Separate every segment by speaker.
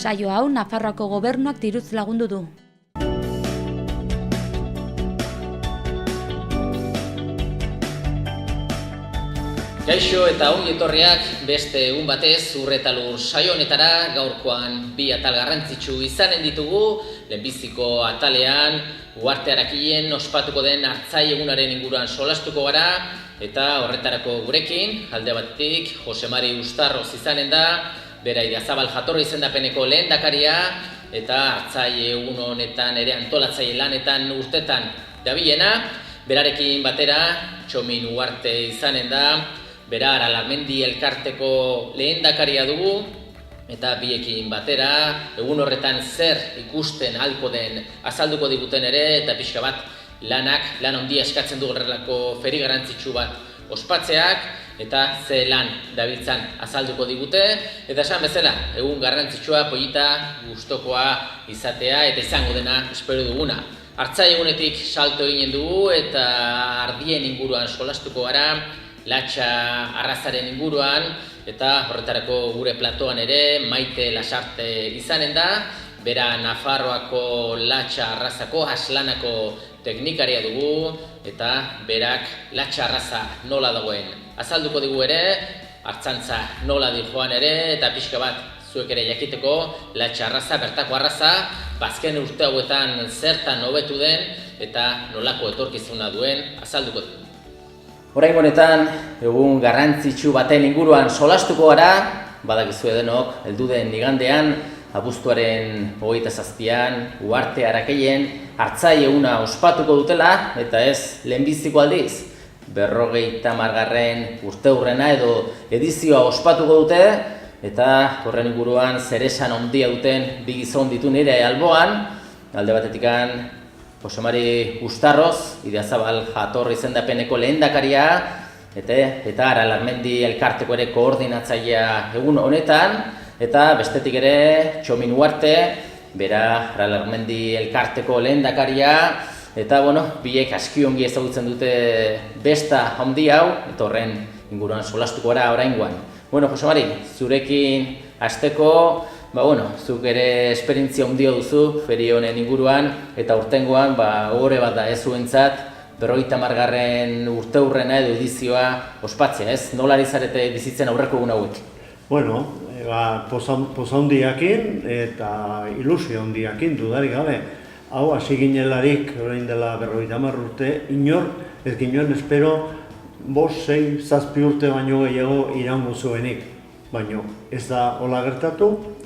Speaker 1: Saio hau Nafarroako gobernuak diruz lagundu du.
Speaker 2: Kaixo eta ongi etorriak beste egun batez Ur eta Lur saio honetara. Gaurkoan bi atal garrantzitsu izanen ditugu. Lehenbiziko atalean uhartearakien ospatuko den Artzai egunaren inguruan solastuko gara, eta horretarako gurekin alde batetik Jose Mari Uztarroz izanen da, bera Idiazabal jatorri izendapeneko lehendakaria eta Artzai egun honetan ere antolatzaile lanetan urtetan dabilena. Berarekin batera Txomin Uharte izanen da, bera Aralarmendi elkarteko lehendakaria dugu, eta biekin batera egun horretan zer ikusten ahalko den azalduko diguten ere, eta pixka bat lan handia eskatzen du horrelako feri garrantzitsu bat ospatzeak, eta ze lan dabiltzan azalduko digute, eta esan bezala, egun garrantzitsua, polita, gustokoa izatea, eta izango dena espero duguna. Artzai egunetik salto eginen dugu, eta ardien inguruan solastuko gara, Latxa arrazaren inguruan, eta horretarako gure platoan ere Maite Lasarte izanen da, bera Nafarroako Latxa arrazako Aslanako teknikaria dugu, eta berak Latxa arraza nola dagoen azalduko digu ere, artzantza nola di joan ere, eta pixka bat zuek ere jakiteko Latxa arraza, bertako arraza, bazken urte hauetan zertan hobetu den, eta nolako etorkizuna duen azalduko dugu. Orain honetan, egun garrantzitsu baten inguruan solastuko gara, badakizu denok, heldu den igandean, abuztuaren 27an, Uharte Arakeien, Artzai eguna ospatuko dutela, eta ez lehenbiziko aldiz. 50. urteurrena edo edizioa ospatuko dute, eta horren inguruan zeresan handia duten bi gizon ditu nire alboan, alde batetikan Jose Mari Uztarroz, Idiazabal jatorri izendapeneko lehendakaria, eta Aralarmendi elkarteko ere koordinatzailea egun honetan, eta bestetik ere Txomin Uharte, bera Aralarmendi elkarteko lehendakaria, eta biek aski ongi ezagutzen dute besta handi hau, eta horren inguruan solastuko gara oraingoan. Jose Mari, zurekin hasteko, zuk ere esperientzia handia duzu feri honen inguruan, eta urtengoan ohore bat da ez zuentzat 50. urteurrena edo edizioa ospatzea, ez? Nola ari zarete bizitzen aurreko egun hauek?
Speaker 3: Poza handiakin eta ilusio handiakin dudarik gabe. Hau, hasi ginelarik, orain dela 50 urte, inor ez ginen espero 5, 6, 7 urte baino gehiago iraungo zuenik. Baina ez da hola gertatu,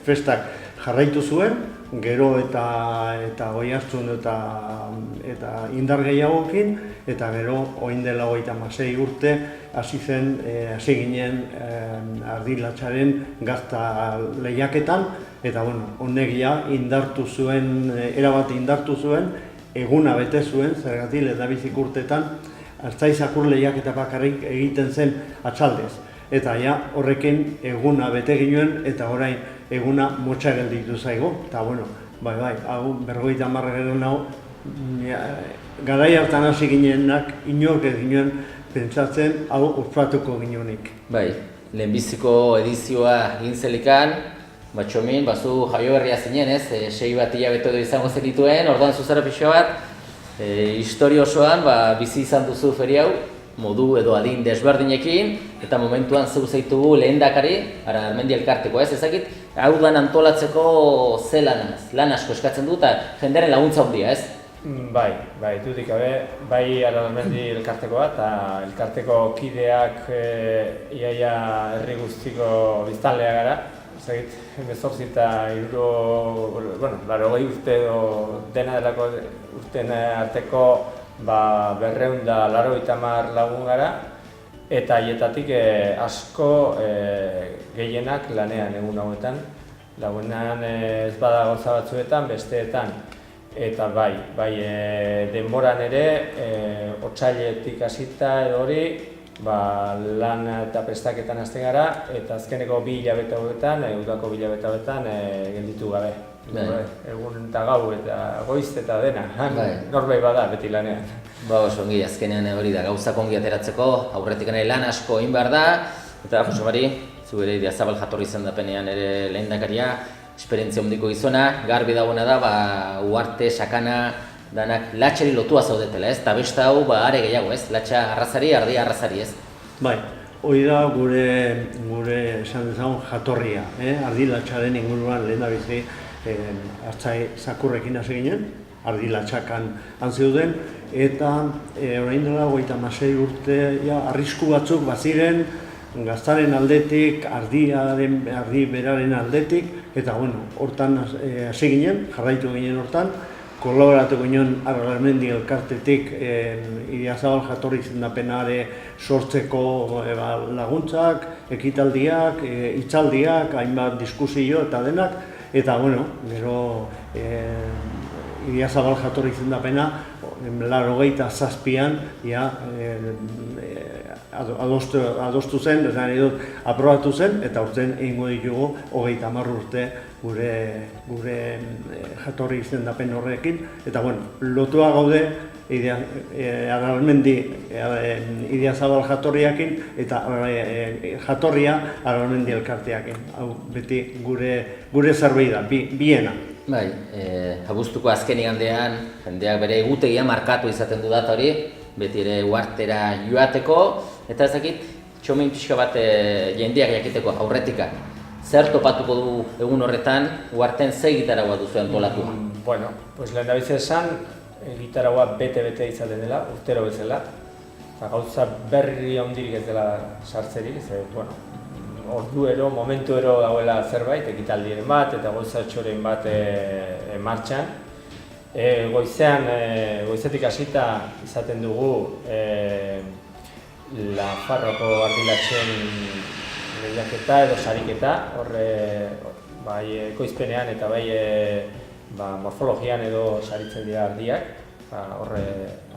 Speaker 3: festak jarraitu zuen, gero eta Oiartzun eta indar gehiagokin, eta gero orain dela 36 urte hasi ginen Ardi-Latxaren gazta lehiaketan, eta honek indartu zuen, erabat indartu zuen, eguna bete zuen, zergatik lehendabizik urtetan Artzai zakur lehiaketa bakarrik egiten zen atxaldez. Eta horrekin eguna bete ginen, eta orain eguna motxa gelditu zaigu. Eta hau 50. hau, garai hartan hasi ginenak, inork ez ginen pentsatzen hau ospatuko ginenik.
Speaker 2: Lehenbiziko edizioa egin zelikan, Txomin, zu jaio berria zinen, ez? 6 bat hilabete edo izango zenituen, orduan zuzara pixo bat, historia osoan bizi izan duzu feri hau, modu edo adin desberdinekin, eta momentuan zeu zaitugu lehendakari, Aralarmendi elkarteko, ez ezakit, hau dan antolatzeko ze lan asko eskatzen du, eta jenderen laguntza handia, ez?
Speaker 4: Bai, dudik gabe, bai Aralarmendi elkartekoa, eta elkarteko kideak iaia herri guztiko biztanlea gara, ezakit, 18 eta 80 urte edo dena delako urten arteko 280 lagun gara, eta haietatik asko gehienak lanean egun hauetan. Lagunean ez bada gauza batzuetan, besteetan. Eta denboran ere, otsailetik hasita edo hori, lan eta prestaketan hasten gara, eta azkeneko 2 hilabete hauetan, udako 2 hilabete hauetan gelditu gabe. Egun eta gau eta goiz eta dena, norbait bada beti lanean.
Speaker 2: Oso ongi, azkenean hori da, gauzak ongi ateratzeko, aurretik lan asko egin behar da, eta Jose Mari, zu ere Idiazabal jatorri izendapenean ere lehendakaria, esperientzia handiko gizona, garbi dagoena da, Uharte, Sakana, danak latxari lotua zaudetela, ez? Eta beste hau, are gehiago, ez? Latxa arrazari, ardia arrazari, ez?
Speaker 3: Bai, hori da gure esan dezagun jatorria, ardilatxaren inguruan lehendabizi hartzai zakurrekin hasi ginen, ardilatxakan antzeuden, eta orain dela 36 urte arrisku batzuk baziren gaztaren aldetik, ardi beraren aldetik, eta hortan hasi ginen, jarraitu ginen hortan, kolaboratuko ginen Argarmendi elkartetik Idiazabal jatorri izendapenare sortzeko laguntzak, ekitaldiak, hitzaldiak, hainbat diskusio eta denak, eta gero Idiazabal jatorri izendapena 87an adostu zen, aprobatu zen, eta urten egingo ditugu 30 urte gure jatorri izendapen horrekin, eta lotua gaude Argarmendi Idiazabal jatorriakin eta jatorria Argarmendi elkarteakin. Hau beti gure zerbait da, biena.
Speaker 2: Bai, abuztuko azken igandean, jendeak bere egutegia markatu izaten du data hori, beti ere Uhartera joateko, eta ezakit, txomin pixka bat jendeak jakiteko aurretika. Zer topatuko du egun horretan, Uharten ze gitaragoa duzu antolatu?
Speaker 4: Bueno, pues lehendabizi esan, gitaragoa bete-bete izaten dela, urtero bezala. Gauza berri handirik ez dela sartzerik, orduero, momentuero dagoela zerbait, ekitaldiren bat eta goizatxoren bat martxan. Goizetik hasita izaten dugu Nafarroako ardilatxen lehiaketa edo sariketa, bai ekoizpenean eta bai morfologian edo saritzen dira ardiak.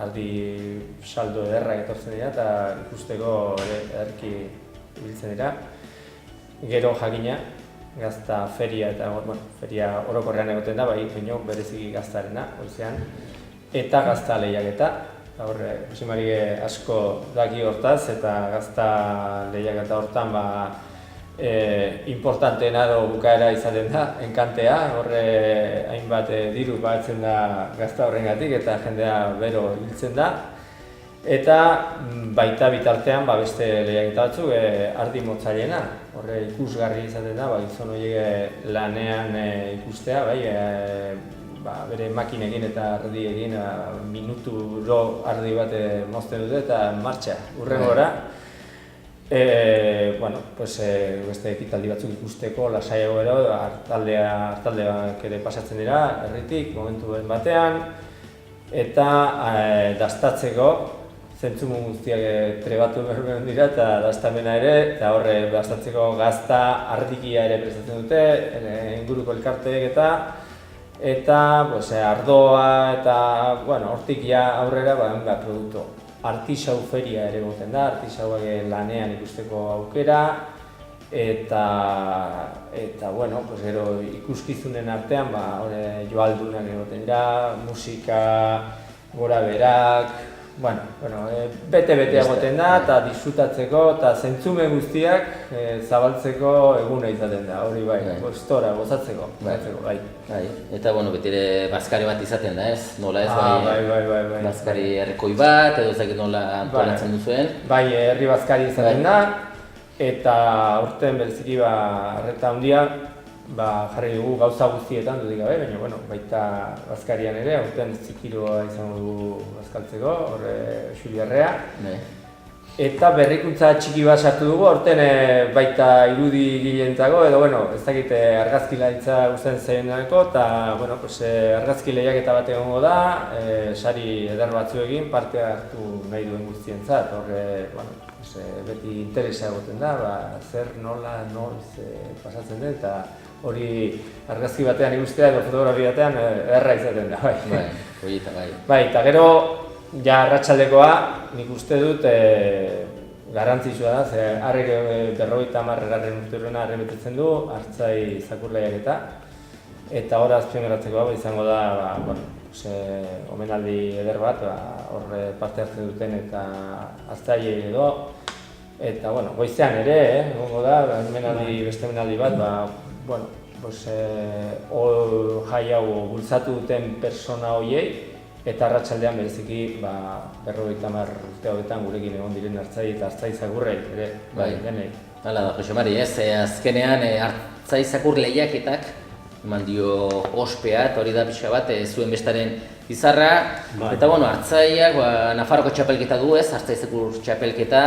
Speaker 4: Ardi saldo ederrak etortzen dira eta ikusteko ederki ibiltzen dira. Gero jakina, gazta feria eta feria orokorrean egoten da, bai bereziki gaztarena, goizean, eta gazta lehiaketa. Josemari asko daki hortaz eta gazta lehiaketa hortan importanteena edo bukaera izaten da, enkantea, hainbat diru batzen da gazta horrengatik eta jendea bero hiltzen da. Eta baita bitartean beste lehiaketa batzuk ardi motzailena, ikusgarri izaten da, gizon horiek lanean ikustea, bere makinekin eta ardiekin minuturo ardi bat mozten dute eta martxa, hurrengora. Beste ekitaldi batzuk ikusteko, lasaiago ero, hartaldeak ere pasatzen dira, herritik, momentuen batean, eta dastatzeko, zentzumun guztiak trebatu behar dira eta daztamena ere, eta dastatzeko gazta ardikia ere prestatzen dute, inguruko elkarteek eta ardoa eta hortik aurrera produktu. Artisau feria ere goten da, artisauak lanean ikusteko aukera, eta gero ikuskizunen artean joaldunak egoten dira, musika, gora berak, bete-bete egoten da eta disfrutatzeko eta zentzumen guztiak zabaltzeko eguna izaten da, hori goztora, gozatzeko.
Speaker 2: Eta beti ere bazkari bat izaten da, ez? Nola ez,
Speaker 4: bai.
Speaker 2: Bazkari herrikoi bat, edo ezakit nola antolatzen duzuen?
Speaker 4: Bai, herri bazkari izaten da, eta aurten bereziki arreta handia jarri dugu gauza guztietan dudik gabe, baina baita bazkarian ere, aurten zikiroa izango dugu bazkaltzeko, Xuliarrea. Eta berrikuntza txiki bat sartu dugu, aurten baita irudi gileentzako, edo ez dakit argazkilaritza guztien zeienako, eta argazki lehiaketa bat egongo da, sari eder batzuekin parte hartu nahi duen guztientzat. Beti interesa egoten da, zer, nola, noiz pasatzen den, eta hori argazki batean ikustea edo fotografi batean erra izaten da, bai. Eta gero, arratsaldekoa nik uste dut garrantzitsua da, ze harrek 50. urteurrena betetzen du, hartzai zakur lehiaketa, eta hor azpimarratzekoa izango da, omenaldi eder bat, parte hartzen duten eta hartzaileei edo, Eta, bueno, goizean ere, egongo da, beste emenaldi bat, jai hau bultzatu duten persona horiei, eta arratsaldean bereziki 50 urte hauetan gurekin egon diren artzai eta artzaizakurrei ere, denei.
Speaker 2: Hala da, Jose Mari, azkenean artzaizakur lehiaketak eman dio ospea, eta hori da pixka bat, zuen bestaren izarra. Eta, artzaiak Nafarroko txapelketa du ez, artzaizakur txapelketa,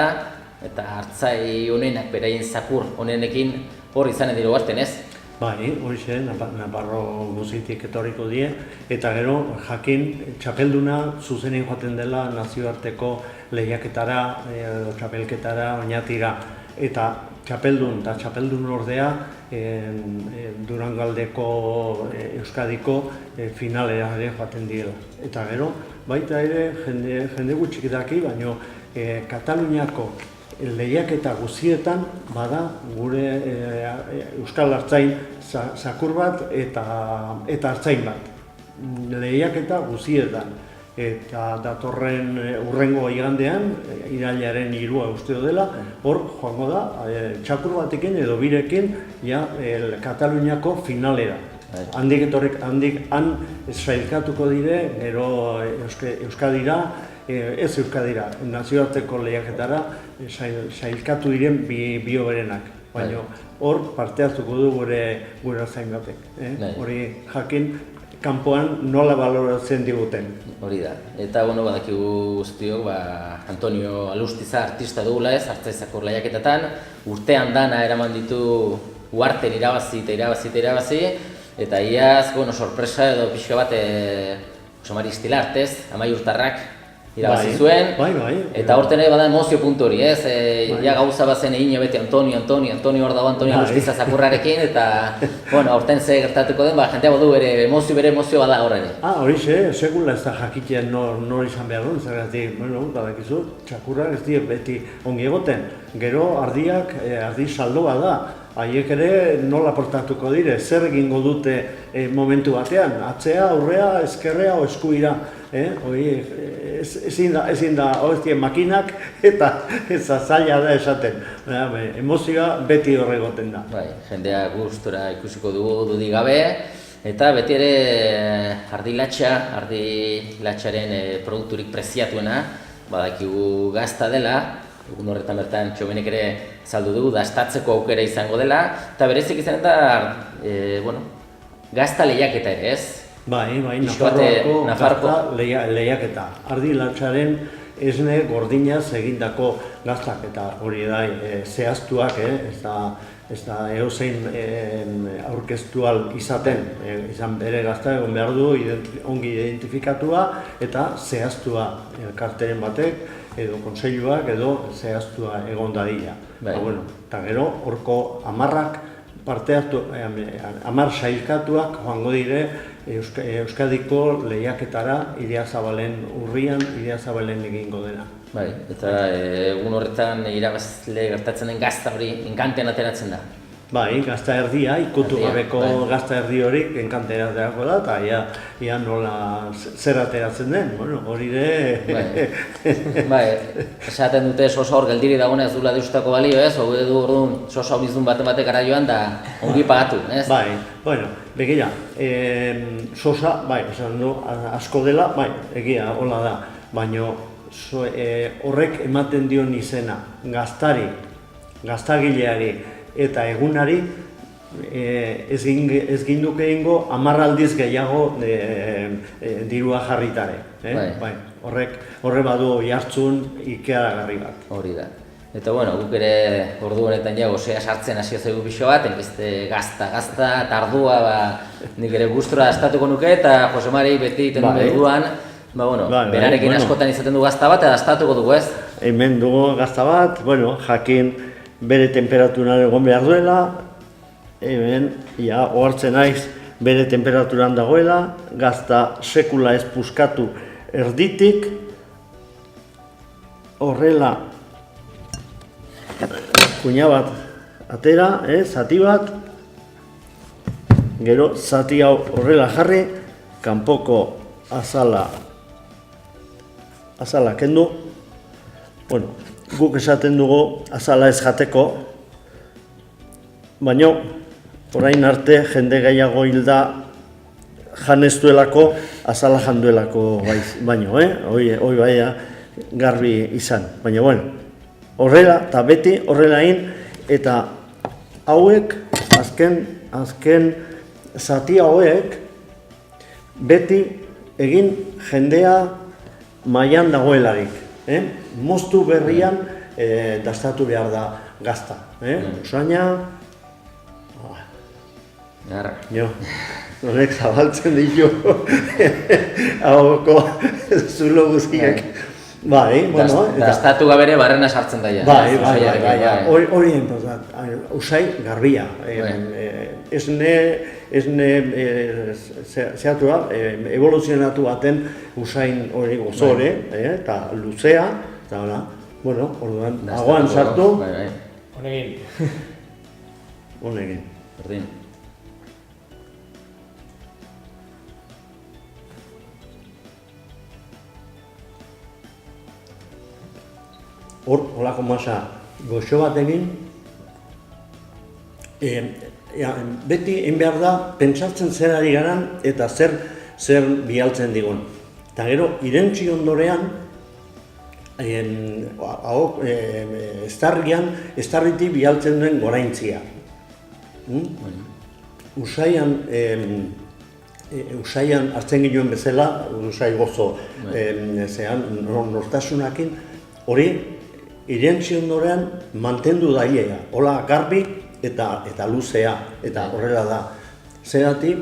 Speaker 2: eta artzai honenak, beraien zakur honenekin hor izanen dira hartzen ez?
Speaker 3: Bai, horixe, Nafarro guzitik etorriko die, eta gero jakin txapelduna zuzenean joaten dela nazioarteko lehiaketara, txapelketara, oinatira. Eta txapeldun ordea Durangaldeko Euskadiko finalera ere joaten diela. Eta gero, baita ere jende gutxik daki, baina Kataluniako lehiaketa guztietan bada gure Euskal Artzain zakur bat eta artzain bat. Lehiaketa guztietan. Eta datorren hurrengo igandean, irailaren 3 uste dela, hor joango da, txakur batekin edo birekin Kataluniako finalera. Handik sailkatuko dire, gero Euskadira, ez Euskadira, nazioarteko lehiaketara sailkatu diren bi hoberenak. Baina hor parte hartuko du gure artzain batek. Hori jakin, kanpoan nola baloratzen diguten.
Speaker 2: Hori da. Eta, badakigu guztiok, Antonio Alustiza artista dugula ez, artzaizakur lehiaketetan, urtean dana eraman ditu uharten irabazi, eta iaz, sorpresa edo pixka bat, Jose Mari Istilart ez, Amaiurtarrak irabazi zuen, eta horten ere bada emozio puntu hori, ez? Gauza bazen egin beti Antonio hor dago Antonio Alustiza zakurrarekin, eta, horten ze gertatuko den, jendea badu bere emozio bada horre ere.
Speaker 3: Horixe, segula ez da jakitean nor izan behar duen, zergatik, badakizu, txakurrak ez dira beti ongi egoten. Gero ardi saldoa da, haiek ere nola portatuko dire, zer egingo dute momentu batean, atzea, aurrea, ezkerrea o eskuira. Ezin da horretien makinak eta zaila da esaten. Emozioa beti horregoten da.
Speaker 2: Jendea gustora ikusiko dudik gabe, eta beti ere ardilatxaren produkturik preziatuena, badakigu gazta dela, egun horretan bertan txomenek ere saldu dugu, dastatzeko aukera izango dela, eta berezik izan eta gazta lehiaketa ere ez?
Speaker 3: Bai, Nafarroako lehiaketa. Ardilatxaren esne gordinaz egindako gaztak eta hori da zehaztuak, ez da eozein aurkeztual izaten, izan bere gazta egon behar du ongi identifikatua eta zehaztua elkarteren batek edo konseiluak edo zehaztua egon dadila. Eta gero, horko 10 sailkatuak joango dire Euskadiko lehiaketara Idiazabalen urrian, Idiazabalen egingo dena.
Speaker 2: Eta egun horretan irabazle gertatzen den gazta hori enkantean ateratzen da?
Speaker 3: Gazta erdia, ikutu gabeko gazta erdi hori enkantean aterako da, eta ia nola zer ateratzen den, hori ere...
Speaker 2: Esaten dute sosa hor geldiri dagoena ez duela deustako balio ez, hori du orduan sosa honizun batek gara joan da ongi pagatu, ez?
Speaker 3: Begira, sosa, esan du, asko dela, egia, hola da, baina horrek ematen dion izena, gaztari, gaztagileari, eta egunari ez ginduke egingo 10 aldiz gehiago dirua jarritare. Horre badu jartzun ikeragarri bat.
Speaker 2: Hori da. Eta guk ere ordu honetan gozea sartzen hasi zaigu pixo bat, enbeste gazta, eta ardua nik ere gustura astatuko nuke, eta Jose Mari beti iten du berduan, berarekin askotan izaten du gazta bat, eta astatuko dugu ez?
Speaker 3: Hemen dugu gazta bat, jakin bere temperaturan egon behar duela, hemen, ohartzen naiz, bere temperaturan dagoela, gazta sekula ez puskatu erditik, horrela, kuina bat atera, zati bat, gero zati hau horrela jarri, kanpoko azala kendu, guk esaten dugu azala ez jateko, baina orain arte jende gehiago hilda jan ez duelako, azala jan duelako baino, hoi baia garbi izan. Baina, bueno, horrela, eta beti horrela eta hauek, azken zati hauek, beti egin jendea mailan dagoelarik. Moztu berrian dastatu behar da gazta. Usaina, horrek zabaltzen ditu hauko zulo guztiak.
Speaker 2: Dastatu gabere barrena sartzen daia.
Speaker 3: Hori enpozat, usai garbia. Zehatu da, evoluzionatu baten usain hori gozore, eta luzea, eta orduan, agoan sartu.
Speaker 4: Honegin.
Speaker 3: Honegin.
Speaker 2: Berdin.
Speaker 3: Horako masa goxo bat egin, beti egin behar da, pentsatzen zer ari garan eta zer bialtzen digun. Eta gero, irentzi ondorean, estarritik bialtzen duen goraintzia. Usaian hartzen ginoen bezala, usai gozo nortasunakin, hori irentzi ondorean mantendu dailea, hola garbi eta luzea, eta horrela da. Zeratik,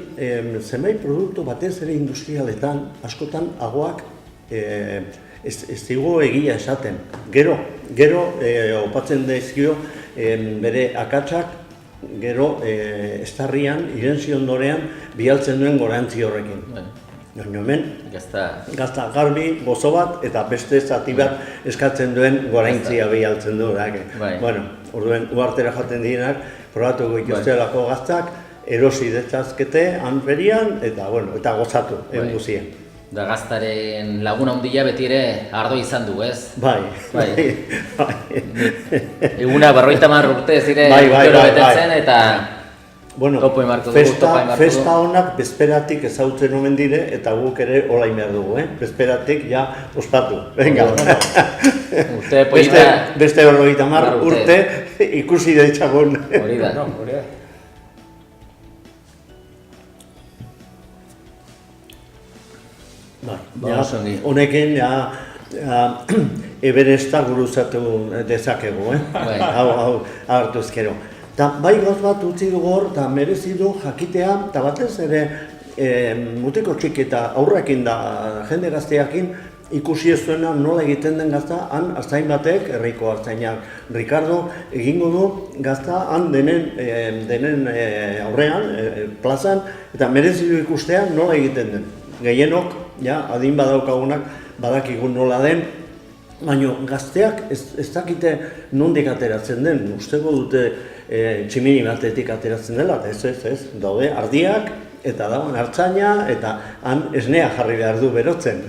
Speaker 3: zenbait produktu batez ere industrialetan, askotan agoak ez digu egia esaten. Gero opatzen daizkio bere akatsak, gero estarrian, irentzi ondorean, bialtzen duen gorantzi horrekin. Hemen, gazta garbi, gozo bat, eta beste zati bat eskatzen duen goraintzia bialtzen du. Orduen, uartera jaten direnak, probatuko ikustzelako gaztak, erosi detzazkete, hanberian, eta gozatu, egun guzien.
Speaker 2: Da gaztaren laguna handia beti ere ardo izan du, ez?
Speaker 3: Bai.
Speaker 2: Eguna 50 urte zire betetzen eta topo emarko dugu.
Speaker 3: Festa honak bezperatik ezautzen omen dire eta guk ere olain behar dugu, bezperatik ja ospatu. Venga. Beste 50 urte ikusi daitzagun.
Speaker 2: Hori da.
Speaker 3: Honekin Everesta guruzatu dezakegu, hau hartu ezkero. Eta bai gauz bat utzi dugu hor, eta merezi du jakitea, eta batez ere mutiko txiki eta aurrekin da jende gazteakin ikusi ez duena nola egiten den gazta, han artzain batek, herriko artzainak Ricardo, egingo du gazta han denen aurrean, plazan, eta merezi du ikustea nola egiten den. Gehienok, adin badaukagunak badakigun nola den, baina gazteak ez dakite nondik ateratzen den, usteko dute tximini batetik ateratzen dela, eta ez, daude ardiak, eta dagoen hartzaina, eta han esnea jarri behar du berotzen.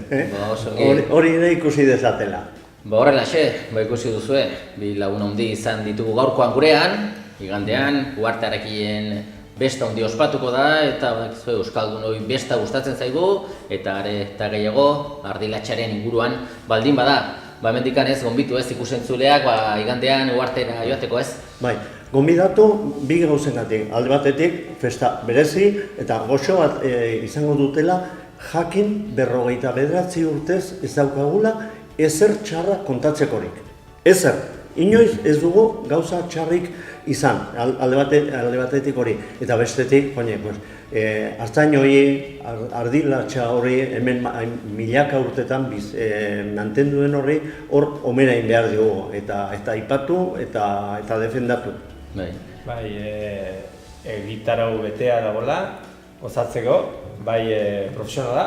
Speaker 3: Hori ere ikusi dezatela.
Speaker 2: Horrelaxe, ikusi duzue, bi lagun handi izan ditugu gaurkoan gurean, igandean, uartearekien besta handi ospatuko da, eta euskaldun hori besta gustatzen zaigu, eta eta gehiago ardilatxaren inguruan baldin bada. Hemendikan ez, gonbitu ez ikusentzuleak, igandean uartera joateko ez?
Speaker 3: Bai, gonbidatu bi gauzengatik, alde batetik festa berezi eta goxo bat izango dutela, jakin 59 urtez ez daukagula ezer txarra kontatzekorik. Ezer, inoiz ez dugu gauza txarrik izan, alde batetik hori, eta bestetik, hartzain hori, ardilatxa hori, hemen milaka urtetan mantenduen hori, hor omerain behar dugu, eta ipatu eta defendatu.
Speaker 4: Bai, gitarau betea dagoela, gozatzeko, bai profesionala,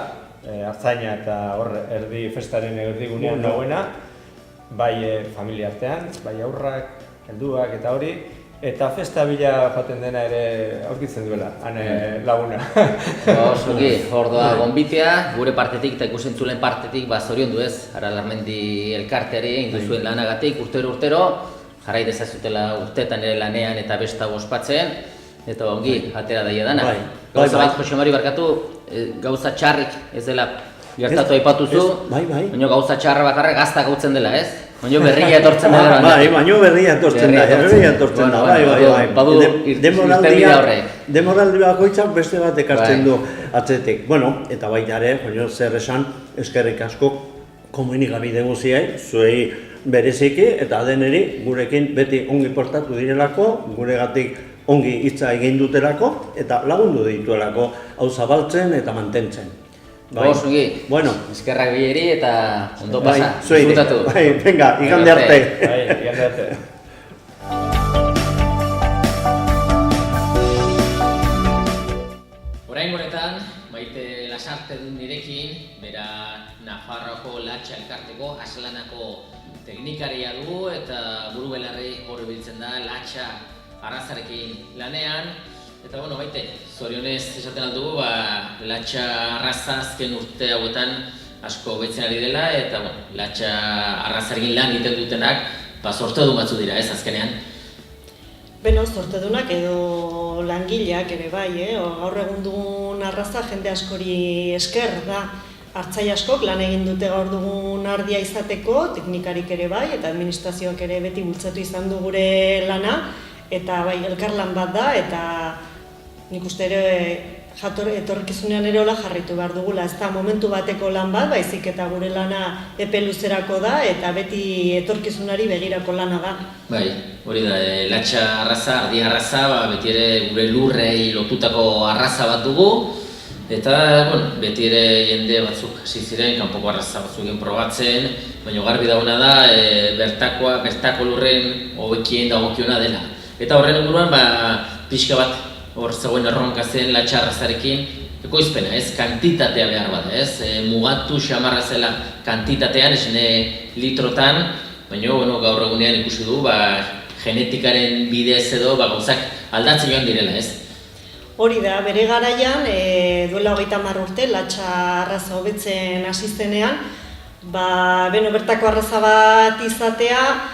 Speaker 4: hartzaina eta hor festaren erdigunean dagoena, bai familia artean, bai aurrak, helduak eta hori, eta festa bila joaten dena ere aurkitzen duela, laguna.
Speaker 2: Osoki, ordoa gonbitea, gure partetik eta ikusentzulen partetik zoriondu ez, Aralarmendi elkarteari egin duzuen lanagatik urtero, jarrai dezazutela urteetan ere lanean eta besta ospatzen, eta ongi, atera daia dana. Gauza bait, Jose Mari barkatu, gauza txarrik ez dela gertatu aipatuzu, baina gauza txarra bakarra gazta gautzen dela ez? Baina berria etortzen dela.
Speaker 3: Baina berria etortzen da, bai.
Speaker 2: Badu irtenbide horrek.
Speaker 3: Demoraldi bakoitzak beste bat ekartzen du atzetik. Bueno, eta baita ere, zer esan, eskerrik asko komunikabide guziei, zuei bereziki, eta deneri gurekin beti ongi portatu direlako, guregatik ongi hitza egin dutelako, eta lagundu dituelako hau zabaltzen eta mantentzen.
Speaker 2: Osungi, eskerrak bileri eta ondo pasa,
Speaker 3: disfrutatu. Venga, igande arte.
Speaker 4: Igande arte.
Speaker 2: Orain honetan, Maite Lasarte dut nirekin, bera Nafarroako Latxa elkarteko Aslanako teknikaria du eta buru belarri hori biltzen da Latxa arrazarekin lanean. Eta Maite, zorionez esaten aldugu, Latxa arraza azken urte hauetan asko betzen ari dela, eta Latxa arrazarekin lan egiten dutenak zortedun batzu dira ez azkenean.
Speaker 5: Beno, zortedunak edo langileak ere bai, gaur egun dugun arraza jende askori esker da. Artzai askok lan egin dute gaur dugun ardia izateko, teknikarik ere bai, eta administrazioak ere beti bultzatu izan du gure lana, eta bai elkarlan bat da, eta nik uste ere etorkizunean ere hola jarraitu behar dugula. Ez da momentu bateko lan bat, baizik eta gure lana epe luzerako da, eta beti etorkizunari begirako lana da.
Speaker 2: Bai, hori da, Latxa arraza, ardi arraza, beti ere gure lurrei lotutako arraza bat dugu, eta beti ere jende batzuk hasi ziren, kanpoko arraza batzuk probatzen, baina garbi dagoena da, bertako lurren hobekien dagokiona dela. Eta horren inguruan, pixka bat hor zegoen erronka zen Latxa arrazarekin, ekoizpena, ez, kantitatea behar bada, ez, mugatu xamarra zela kantitatean, esne litrotan, baina gaur egunean ikusi du, genetikaren bidez edo gauzak aldatzen joan direla, ez?
Speaker 5: Hori da, bere garaian, duela 30 urte, Latxa arraza hobetzen hasi zenean, bertako arraza bat izatea,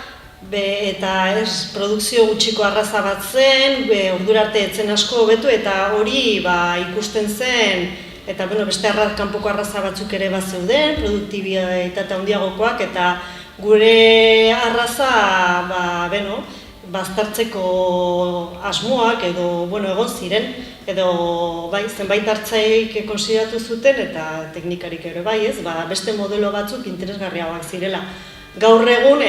Speaker 5: eta produkzio gutxiko arraza bat zen, ordura arte etzen asko hobetu, eta hori ikusten zen, eta beste kanpoko arraza batzuk ere bat zeuden, produktibitate handiagokoak, eta gure arraza baztertzeko asmoak edo egon ziren, edo zenbait artzaik konsideratu zuten, eta teknikarik ere bai ez, beste modelo batzuk interesgarriagoak zirela. Gaur egun,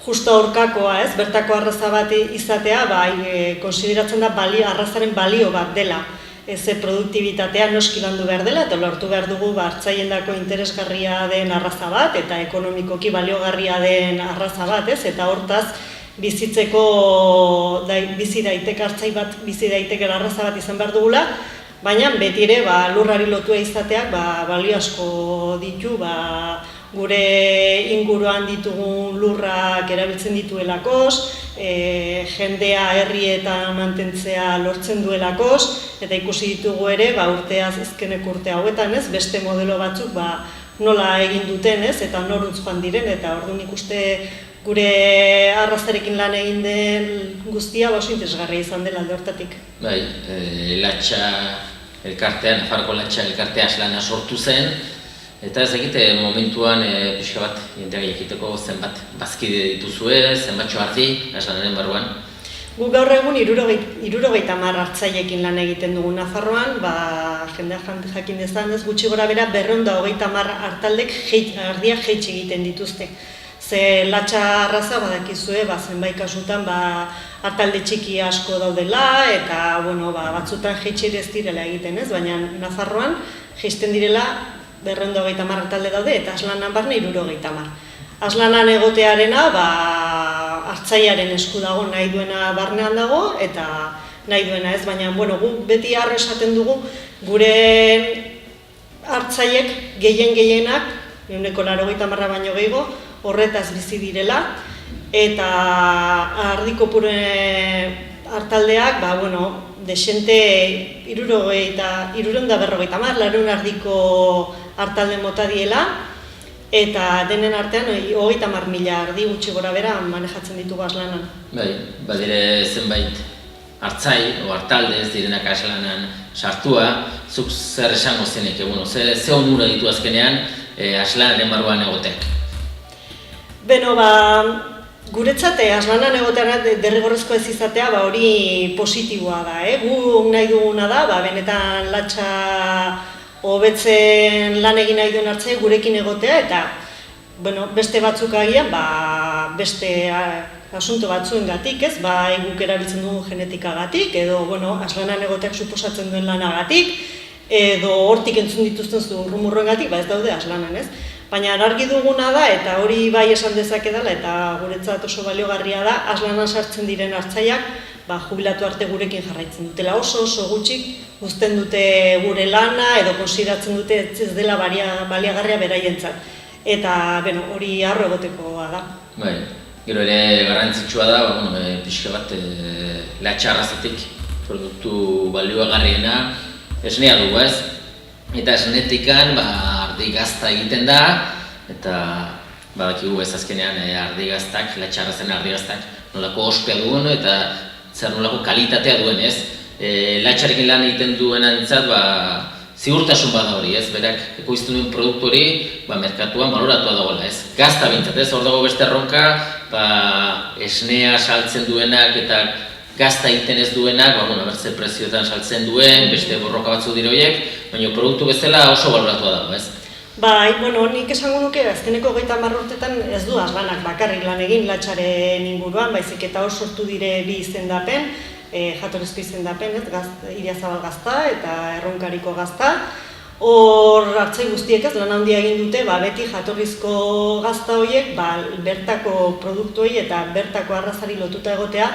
Speaker 5: justo aurkakoa ez, bertako arraza bat izatea, konsideratzen da arrazaren balio bat dela. Ez produktibitatea noski landu behar dela, eta lortu behar dugu hartzaiendako interesgarria den arraza bat, eta ekonomikoki baliogarria den arraza bat, ez? Eta hortaz, bizitzeko bizi daiteke hartzai bat, bizi daiteke arraza bat izan behar dugula, baina beti ere lurrari lotua izateak balio asko ditu, gure inguruan ditugun lurrak erabiltzen dituelakoz, jendea herrietan mantentzea lortzen duelakoz, eta ikusi ditugu ere urteaz azkeneko urte hauetan ez, beste modelo batzuk nola egin duten ez, eta noruntz joan diren, eta orduan ikuste gure arrazarekin lan egin den guztia oso interesgarria izan dela alde hortatik.
Speaker 2: Bai, Latxa elkartea, Nafarroko Latxa elkartea Aslana sortu zen, eta ez egite momentuan pixka bat jendeak jakiteko zenbat bazkide dituzue, zenbatxo ardi Aslanaren barruan?
Speaker 5: Gu gaur egun 70 hartzailekin lan egiten dugu Nafarroan, jendeak jakin dezan ez, gutxi gora bera 230 hartaldek ardiak jaitsi egiten dituzte. Ze Latxa arraza badakizue, zenbait kasutan hartalde txiki asko daudela, eta batzutan jaitsi ere ez direla egiten ez, baina Nafarroan jaisten direla 230 hartalde daude, eta Aslanan barne 70. Aslanan egotearena, hartzaiaren esku dago, nahi duena barnean dago, eta nahi duena ez, baina, guk beti harro esaten dugu, gure hartzaiek gehienak, 80% baino gehiago, horretaz bizi direla, eta ardiko pure hartaldeak, desente 350, 400 ardiko hartalde mota diela, eta denen artean 30.000 ardi gutxi gora bera manejatzen ditugu aslanan.
Speaker 2: Bai, badire zenbait hartzai o hartalde ez direnak aslanan sartua, zuk zer esango zenek, ze onura ditu azkenean aslanaren barruan egotek?
Speaker 5: Guretzat aslanan egotean derrigorrezko ez izatea hori positiboa da. Gu nahi duguna da, benetan latxa hobetzen lan egin nahi duen hartzai gurekin egotea, eta beste batzuk agian beste asunto batzuengatik, ez? Guk erabiltzen dugu genetikagatik, edo aslanan egoteak suposatzen duen lanagatik, edo hortik entzun dituzten zurrumurroengatik, ez daude aslanan, ez? Baina argi duguna da, eta hori bai esan dezake dela, eta guretzat oso baliogarria da, aslanan sartzen diren hartzaiak, jubilatu arte gurekin jarraitzen dutela. Oso gutxik uzten dute gure lana, edo konsideratzen dute ez dela baliagarria beraientzat. Eta hori harro egotekoa da.
Speaker 2: Bai, gero ere garrantzitsua da, pixka bat latxa arrazatik produktu baliogarriena esnea dugu, ez? Eta esnetikan ardi gazta egiten da, eta badakigu ez azkenean ardi gaztak, latxa arrazen ardi gaztak nolako ospea duen eta zer nolako kalitatea duen, ez? Latxarekin lan egiten duenentzat ziurtasun bada hori, ez? Berak ekoizten duen produktu hori merkatuan baloratua dagoela, ez? Gazta bintzat, ez? Hor dago beste erronka, esnea saltzen duenak eta gazta egiten ez duenak, bertze prezioetan saltzen duen, beste borroka batzu dira horiek, baina produktu bezala oso baloratua dago, ez?
Speaker 5: Nik esango nuke, azkeneko 30 urtetan ez du aslanak bakarrik lan egin latxaren inguruan, baizik eta hor sortu dire bi izendapen, jatorrizko izendapen, Idiazabal gazta eta Erronkariko gazta. Hor hartzai guztiek ez lan handia egin dute, beti jatorrizko gazta horiek, bertako produktu hori eta bertako arrazari lotuta egotea,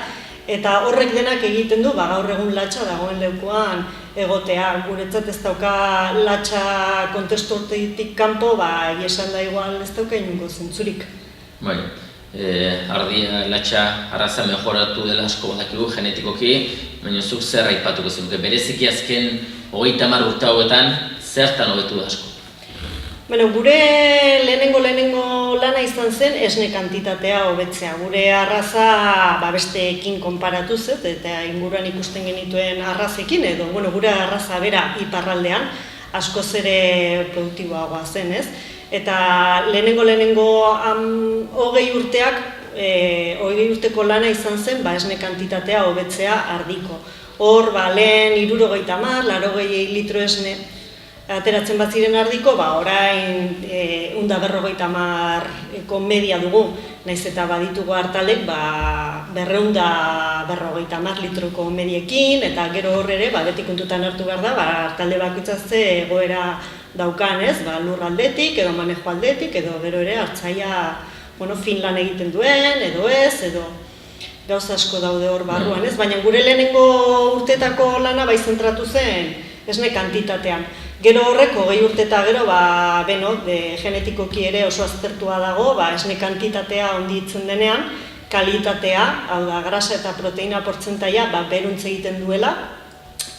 Speaker 5: eta horrek denak egiten du, gaur egun latxa dagoen lekuan egotea. Guretzat ez dauka latxa kontestu hortetik kanpo, esan da igual ez dauka inungo zentzurik.
Speaker 2: Bai, ardia latxa arraza mejoratu dela asko badakigu genetikoki, baina zuk zer aipatuko zenuke, bereziki azken 30 urte hauetan zertan hobetu da asko?
Speaker 5: Gure lehenengo lana izan zen esne kantitatea hobetzea. Gure arraza besteekin konparatuz, eta inguruan ikusten genituen arrazekin, edo gure arraza bera iparraldean askoz ere produktiboagoa zen, ez? Eta lehenengo 20 urteko lana izan zen esne kantitatea hobetzea ardiko. Hor, lehen 70, 80 litro esne ateratzen bat ziren ardiko, orain 150ko media dugu, nahiz eta baditugu hartalek 250 litroko mediekin, eta gero hor ere, beti kontutan hartu behar da, hartalde bakoitza ze egoera daukan, ez? Lur aldetik, edo manejo aldetik, edo gero ere hartzaia fin lan egiten duen, edo ez, edo gauza asko daude hor barruan, ez? Baina gure lehenengo urtetako lana zentratu zen esne kantitatean. Gero horrek 20 urte eta gero, genetikoki ere oso aztertua dago, esne kantitatea onditzen denean, kalitatea, hau da, grasa eta proteina portzentaia, beruntze egiten duela,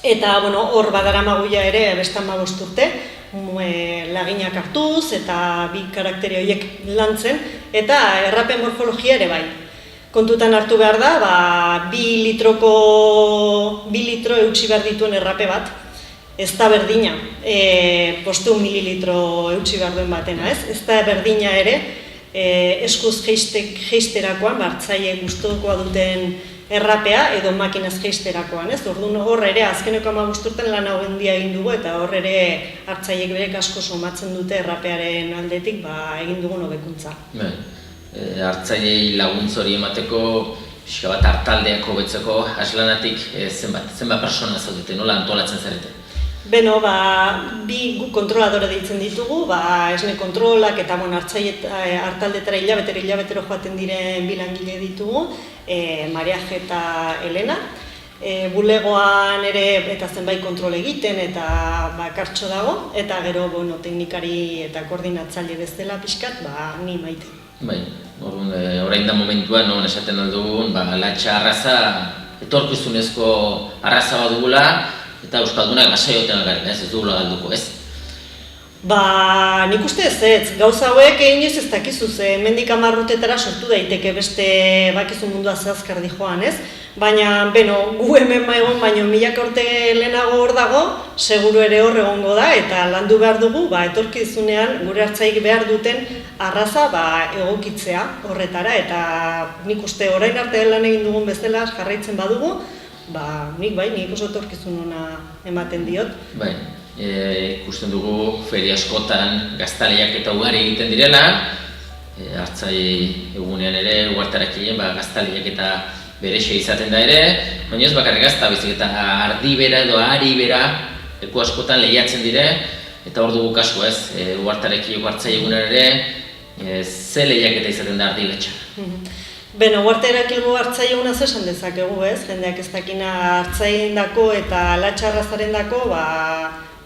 Speaker 5: eta, hor badaramaguia ere beste 15 urte, laginak hartuz eta bi karaktere horiek lantzen, eta errapen morfologia ere bai. Kontutan hartu behar da, 2 litro eutsi behar dituen errape bat, ez da berdina, 500 mililitro eutsi behar duen batena, ez? Ez da berdina ere, eskuz jeisterakoan, hartzaile gustukoa duten errapea edo makinaz jeisterakoan, ez? Orduan hor ere, azkeneko 15 urtean lan hau handia egin dugu, eta hor ere hartzaileek berek asko somatzen dute errapearen aldetik egin dugun hobekuntza.
Speaker 2: Hartzailei laguntz hori emateko, pixka bat hartaldeak hobetzeko, aslanatik zenbat persona zaudete, nola antolatzen zarete?
Speaker 5: Bi kontroladore deitzen ditugu, esne kontrolak eta hartaldetara hilabetero joaten diren bi langile ditugu, Mariaje eta Elena. Bulegoan ere eta zenbait kontrol egiten eta kartxo dago, eta gero teknikari eta koordinatzaile bezala pixkat, ni maite.
Speaker 2: Bai, Orain da momentua non esaten aldugun, latxa arraza etorkizunezko arraza bat dugula, eta euskaldunak saioten garen, ez dugula galduko, ez?
Speaker 5: Nik uste ez, gauza hauek inoiz ez dakizu, hemendik 10 urtetara sortu daiteke beste bakizu mundua zehazkar dijoan, ez? Baina, gu hemen egon, baina milaka urte lehenago hor dago, seguru ere hor egongo da, eta landu behar dugu, etorkizunean gure hartzaik behar duten arraza egokitzea horretara, eta nik uste orain arte lan egin dugun bezala jarraitzen badugu, nik oso etorkizun ona ematen diot.
Speaker 2: Ikusten dugu feria askotan gaztaleak eta ugari egiten direla, hartzai egunean ere uhartarakien gaztaleak eta berexe izaten da ere, baina ez bakarrik gazta, baizik eta ardi bera edo ari bera leku askotan lehiatzen dire, eta hor dugu kasu ez, uhartarekieko hartzai egunean ere, ze lehiaketa izaten da ardi latxa.
Speaker 5: Uhartarekiko hartzai eguna zesan dezakegu ez, jendeak ez dakina hartzaindako eta latxarrazaren dako,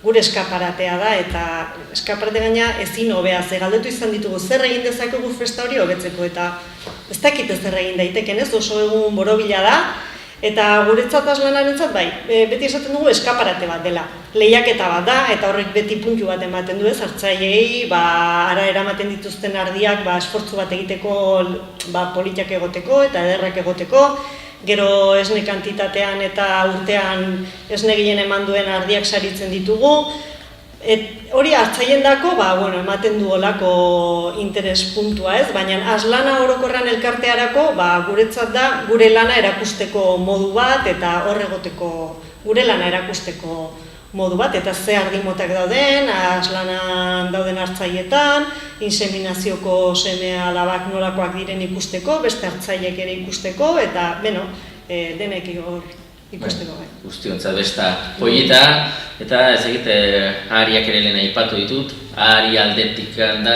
Speaker 5: gure eskaparatea da, eta eskaparate gaina ezin hobea, galdetu izan ditugu zer egin dezakegu festa hori hobetzeko, eta ez dakit zer egin daiteken ez, oso egun borobila da, eta guretzat aslanarentzat beti esaten dugu eskaparate bat dela, lehiaketa bat da, eta horrek beti puntu bat ematen du ez, hartzaileei, ara eramaten dituzten ardiak esfortzu bat egiteko politak egoteko eta ederrak egoteko, gero esne kantitatean eta urtean esne gehien eman duen ardiak saritzen ditugu. Hori hartzaien dako, ematen du olako interes puntua ez, baina aslana orokorran elkartearako, guretzat da gure lana erakusteko modu bat eta hor egoteko gure lana erakusteko modu bat, eta ze ardimotak dauden, aslanan dauden hartzaietan, inseminazioko seme alabak nolakoak diren ikusteko, beste hartzaiek ere ikusteko, eta, denek hor ikusteko.
Speaker 2: Guztiontzat besta poieta, eta ez egite ahariak ere lehen aipatu ditut, ahari aldetik da,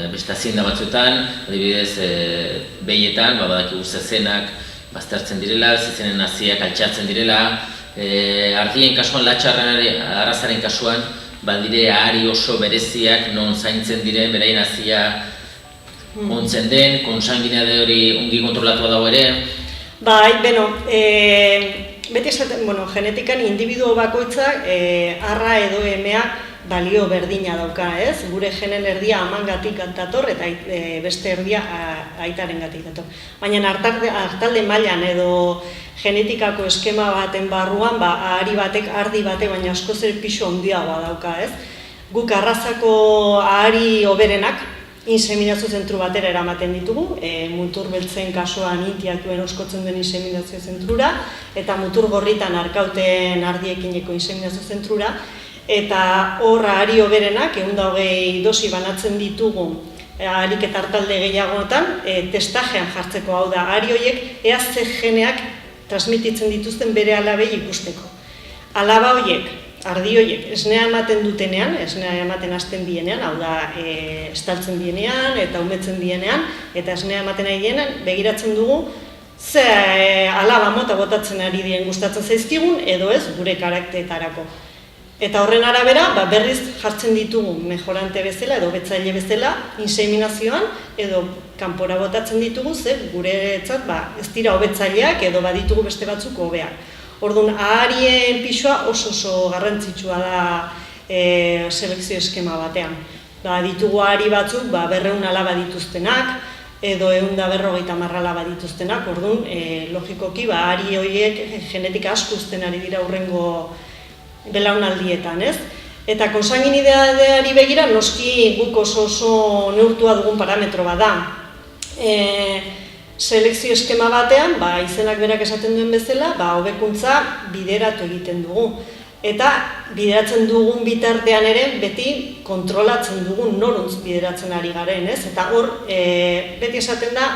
Speaker 2: beste azienda batzuetan, adibidez, behietan, badakigu zezenak baztertzen direla, zezenen naziak altxatzen direla, ardien kasuan, arrazaren kasuan, badire ahari oso bereziak non zaintzen diren, beraien nazia ontzen den, konsanginea hori ongi kontrolatua dago ere.
Speaker 5: Beti esaten, genetikan individuo bakoitzak arra edo emea balio berdina dauka, ez? Gure genen erdia amangatik dator eta beste erdia aitarengatik dator. Baina hartalde mailan edo genetikako eskema baten barruan, ahari batek, ardi batek, baina askoz ere pisu handiagoa dauka, ez? Guk arrazako ahari hoberenak inseminazio zentru batera eramaten ditugu, mutur beltzen kasuan intiatuen oskotzen den inseminazio zentrura, eta mutur gorritan arkauten ardiekineko inseminazio zentrura, eta hor ahari hoberenak, 120 dosi banatzen ditugu aharik eta hartalde gehiagotan, testajean jartzeko, hau da, ahari horiek ea ze geneak transmititzen dituzten bere alabei ikusteko. Alaba horiek, ardi horiek, esnea ematen dutenean, esnea ematen hasten dienean, hau da, estaltzen dienean eta umetzen dienean, eta esnea ematen ari dienean, begiratzen dugu, ze alaba mota botatzen ari dien gustatzen zaizkigun, edo ez gure karakteretarako. Eta horren arabera, berriz jartzen ditugu mejorante bezala edo betzaile bezala inseminazioan edo kanpora botatzen ditugu, ze guretzat ez dira hobetzaileak edo baditugu beste batzuk hobeak. Orduan, aharien pisua oso garrantzitsua da selekzio eskema batean. Ditugu ahari batzuk 200 alaba dituztenak edo 150 alaba dituztenak, orduan, logikoki ahari horiek genetika asko uzten ari dira hurrengo belaunaldietan, ez? Eta konsanguinidadeari begira, noski guk oso neurtua dugun parametro bat da. Selekzio eskema batean, izenak berak esaten duen bezala, hobekuntza bideratu egiten dugu. Eta bideratzen dugun bitartean ere, beti kontrolatzen dugun noruntz bideratzen ari garen, ez? Eta hor, beti esaten da,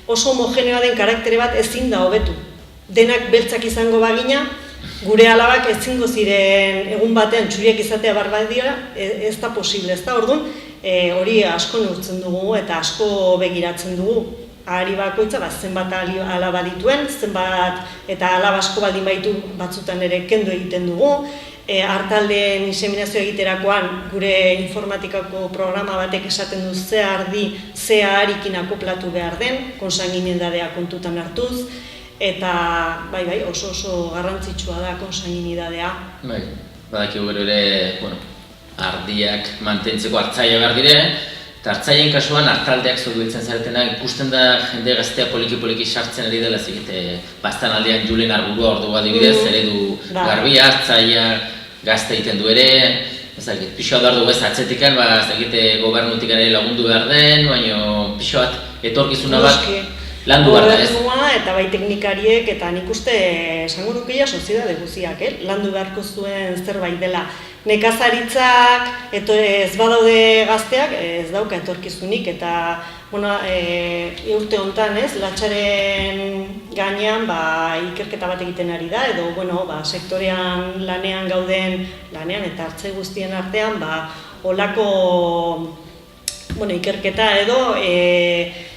Speaker 5: oso homogeneoa den karaktere bat ezin da hobetu. Denak beltzak izango bagina, gure alabak ezingo ziren egun batean txuriak izatea barbadira, ez da posible, ez da, orduan, hori asko neurtzen dugu eta asko begiratzen dugu. Ahari bakoitza, zenbat alaba dituen, zenbat eta alaba asko baldin baitu batzutan ere kendu egiten dugu, hartaldeen inseminazio egiterakoan gure informatikako programa batek esaten du ze ardi, ze aharikin akoplatu behar den, konsanguinidadea kontutan hartuz, eta bai, oso garrantzitsua da konsanguinidadea.
Speaker 2: Bai, badakigu gero ere, ardiak mantentzeko hartzaile behar dire, eta hartzaileen kasuan hartaldeak zubiltzen zaretenak ikusten da jende gaztea poliki sartzen ari dela, bastan aldean Julen Arburua ordua adibidez, eredu garbia, hartzailea gazte egiten du ere, pixo bat behar du bez atzetikan, gobernutik ere lagundu behar den, baina pixo bat etorkizuna bat landu behar da ez.
Speaker 5: Gobernua eta bai teknikariek eta nik uste esango nukeia soziedade guziak, landu beharko zuen zerbait dela. Nekazaritzak, ez badaude gazteak, ez dauka etorkizunik eta urte honetan latxaren gainean ikerketa bat egiten ari da edo sektorean lanean gauden, lanean eta hartzai guztien artean holako ikerketa edo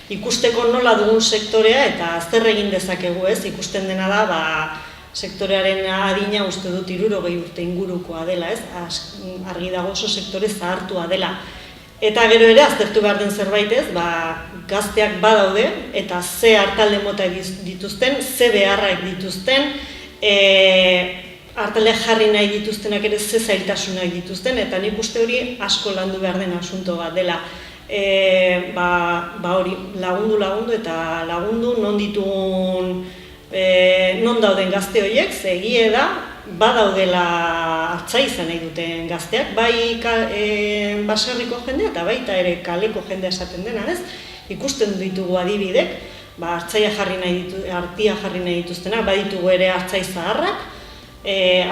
Speaker 5: ikusteko nola dugun sektorea eta zer egin dezakegu ez, ikusten dena da sektorearen adina uste dut 60 urte ingurukoa dela ez, argi dago oso sektore zahartua dela. Eta gero ere aztertu behar den zerbait ez, gazteak badaude eta ze hartalde mota dituzten, ze beharrak dituzten, hartaldeak jarri nahi dituztenak ere ze zailtasunak dituzten, eta nik uste hori asko landu behar den asunto bat dela. Hori lagundu eta lagundu non ditugun, non dauden gazte horiek, ze egie da, badaudela hartzai izan nahi duten gazteak, bai baserriko jendea eta baita ere kaleko jendea esaten dena, ez? Ikusten ditugu adibidek, hartzaia ardia jarri nahi dituztenak, baditugu ere hartzai zaharrak,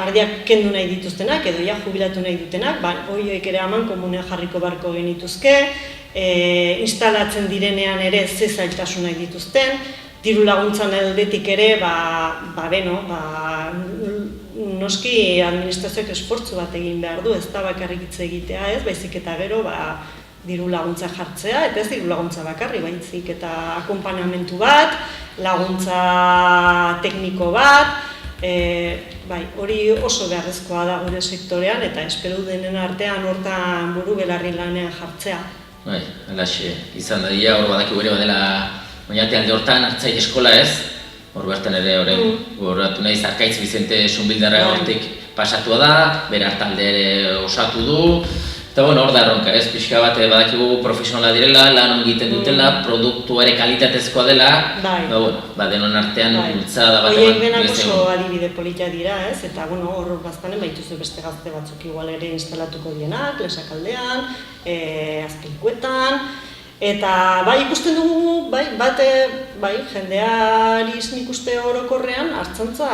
Speaker 5: ardiak kendu nahi dituztenak edo jubilatu nahi dutenak, horiek ere aman komunean jarriko beharko genituzke, instalatzen direnean ere ze zailtasun nahi dituzten, diru laguntzan aldetik ere, noski administrazioak esfortzu bat egin behar du, ez da bakarrik hitz egitea ez, baizik eta gero diru laguntza jartzea, eta ez diru laguntza bakarri, baizik eta akonpanamentu bat, laguntza tekniko bat, hori oso beharrezkoa da gure sektorean, eta espero denen artean hortan buru belarri lanean jartzea.
Speaker 2: Bai, alaxe, izan da dira, hor badakigu ere badela oinate alde hortan hartzaile eskola ez, hor bertan ere horretu nahiz Arkaitz Bizente Sunbildarra hortik pasatua da, bere hartalde ere osatu du, eta hor da erronka ez, pixka bat badakigu profesionala direla, lan egiten dutela, produktua ere kalitatezkoa dela, denon artean bultzada bat eman.
Speaker 5: Horiek denak oso adibide politia dira ez, eta hor bazpanen baituzu beste gazte batzuk igual ere instalatuko dienak, Lesakaldean, Azpilkuetan, eta ikusten dugu, jendeari nik uste orokorrean hartzantza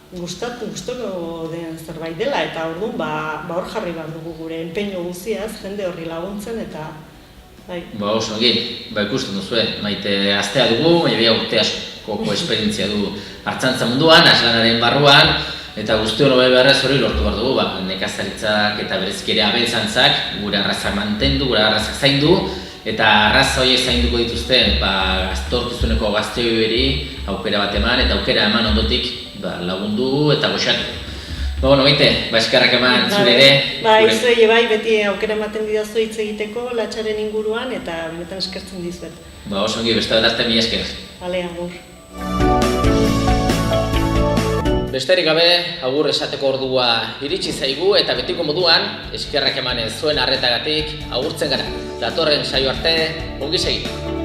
Speaker 5: gustoko den zerbait dela, eta orduan hor jarri behar dugu gure enpeño guziaz, jende horri laguntzen, eta
Speaker 2: oso ongi, ikusten duzue, maite astea dugu, baina urte askoko esperientzia du hartzantza munduan, aslanaren barruan, eta guzti hori beharrez hori lortu behar dugu, nekazaritzak eta bereziki ere abeltzantzak gure arrazak mantendu, gure arrazak zaindu, eta arraza horiek zainduko dituzten etorkizuneko gazteoi aukera bat eman, eta aukera eman ondotik lagundu eta goxatu. Maite, eskerrak eman zure ere.
Speaker 5: Zuei beti aukera ematen didazu hitz egiteko latxaren inguruan, eta benetan eskertzen dizuet.
Speaker 2: Oso ongi, beste bat arte mila esker.
Speaker 5: Bale, agur.
Speaker 2: Besterik gabe, agur esateko ordua iritsi zaigu eta betiko moduan eskerrak emanez zuen arretagatik agurtzen gara. Datorren saio arte, ongi segi.